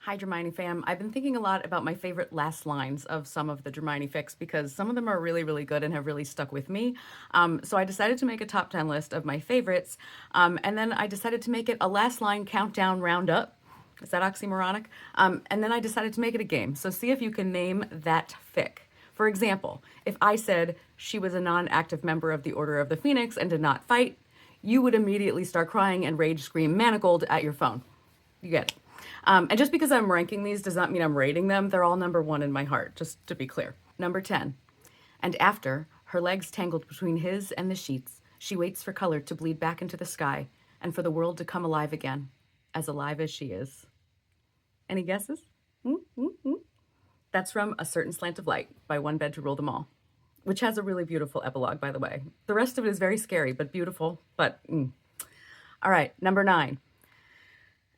Hi, Dramione fam. I've been thinking a lot about my favorite last lines of some of the Dramione fics because some of them are really, really good and have really stuck with me. So I decided to make a top 10 list of my favorites. And then I decided to make it a last line countdown roundup. Is that oxymoronic? And then I decided to make it a game. So see if you can name that fic. For example, if I said she was a non-active member of the Order of the Phoenix and did not fight, you would immediately start crying and rage scream manacled at your phone. You get it. And just because I'm ranking these does not mean I'm rating them. They're all number one in my heart, just to be clear. Number 10. And after, her legs tangled between his and the sheets, she waits for color to bleed back into the sky and for the world to come alive again, as alive as she is. Any guesses? That's from A Certain Slant of Light by One Bed to Rule Them All, which has a really beautiful epilogue, by the way. The rest of it is very scary, but beautiful, All right, number 9.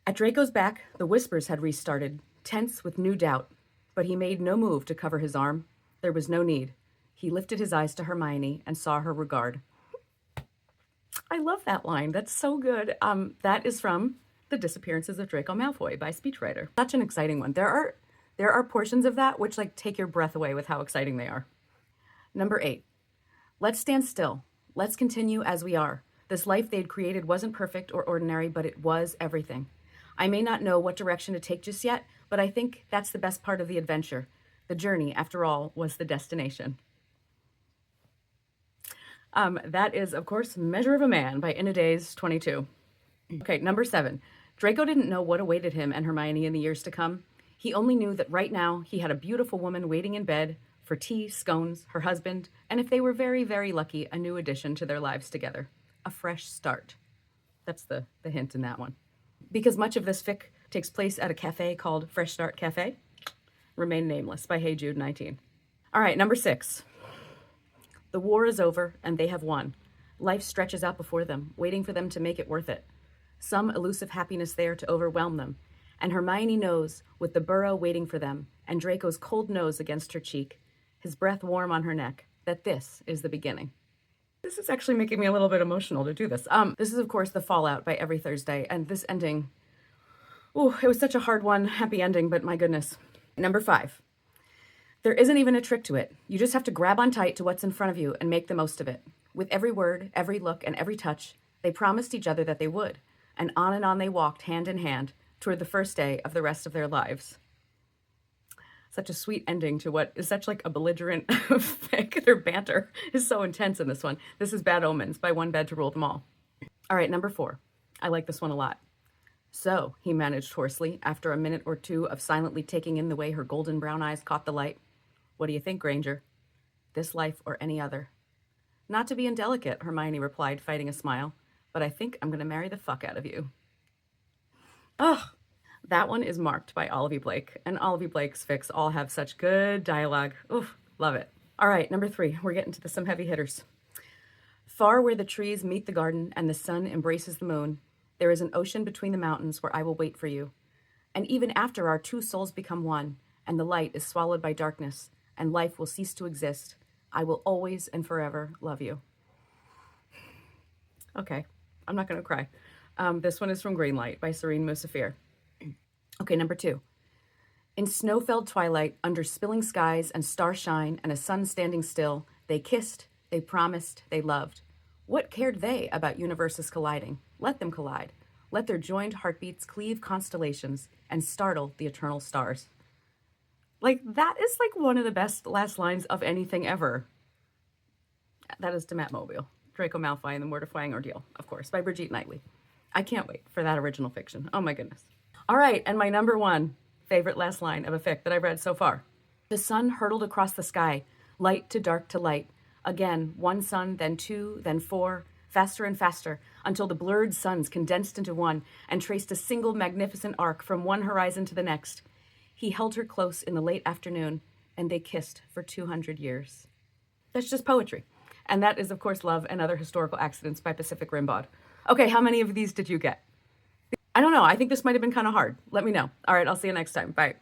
At Draco's back, the whispers had restarted, tense with new doubt, but he made no move to cover his arm. There was no need. He lifted his eyes to Hermione and saw her regard. I love that line. That's so good. That is from The Disappearances of Draco Malfoy by Speechwriter. Such an exciting one. There are portions of that which take your breath away with how exciting they are. Number 8. Let's stand still. Let's continue as we are. This life they'd created wasn't perfect or ordinary, but it was everything. I may not know what direction to take just yet, but I think that's the best part of the adventure. The journey, after all, was the destination. That is, of course, Measure of a Man by Days 22. Okay, number 7. Draco didn't know what awaited him and Hermione in the years to come. He only knew that right now he had a beautiful woman waiting in bed for tea, scones, her husband, and if they were very, very lucky, a new addition to their lives together. A fresh start. That's the hint in that one. Because much of this fic takes place at a cafe called Fresh Start Cafe. Remain Nameless by Hey Jude 19. All right, number 6. The war is over and they have won. Life stretches out before them, waiting for them to make it worth it. Some elusive happiness there to overwhelm them. And Hermione knows, with the burrow waiting for them, and Draco's cold nose against her cheek, his breath warm on her neck, that this is the beginning. This is actually making me a little bit emotional to do this. This is, of course, The Fallout by Every Thursday, and this ending, it was such a hard one, happy ending, but my goodness. Number 5. There isn't even a trick to it. You just have to grab on tight to what's in front of you and make the most of it. With every word, every look, and every touch, they promised each other that they would, and on they walked hand in hand toward the first day of the rest of their lives. Such a sweet ending to what is such a belligerent fic. Their banter is so intense in this one. This is Bad Omens by One Bed to Rule Them All. All right, number 4. I like this one a lot. So, he managed hoarsely, after a minute or two of silently taking in the way her golden brown eyes caught the light. What do you think, Granger? This life or any other? Not to be indelicate, Hermione replied, fighting a smile, but I think I'm going to marry the fuck out of you. Ugh. That one is marked by Olivia Blake, and Olivia Blake's fics all have such good dialogue. Oof, love it. All right, number 3. We're getting to some heavy hitters. Far where the trees meet the garden and the sun embraces the moon, there is an ocean between the mountains where I will wait for you. And even after our two souls become one, and the light is swallowed by darkness, and life will cease to exist, I will always and forever love you. Okay, I'm not going to cry. This one is from Greenlight by Serene Musafir. Okay, number 2. In snow-felled twilight, under spilling skies and starshine and a sun standing still, they kissed, they promised, they loved. What cared they about universes colliding? Let them collide. Let their joined heartbeats cleave constellations and startle the eternal stars. That is one of the best last lines of anything ever. That is to Matt Mobile. Draco Malfoy and the Mortifying Ordeal, of course, by Brigitte Knightley. I can't wait for that original fiction. Oh my goodness. All right, and my number 1 favorite last line of a fic that I've read so far. The sun hurtled across the sky, light to dark to light. Again, one sun, then 2, then 4, faster and faster, until the blurred suns condensed into one and traced a single magnificent arc from one horizon to the next. He held her close in the late afternoon, and they kissed for 200 years. That's just poetry. And that is, of course, Love and Other Historical Accidents by Pacific Rimbaud. Okay, how many of these did you get? I don't know. I think this might have been kind of hard. Let me know. All right, I'll see you next time. Bye.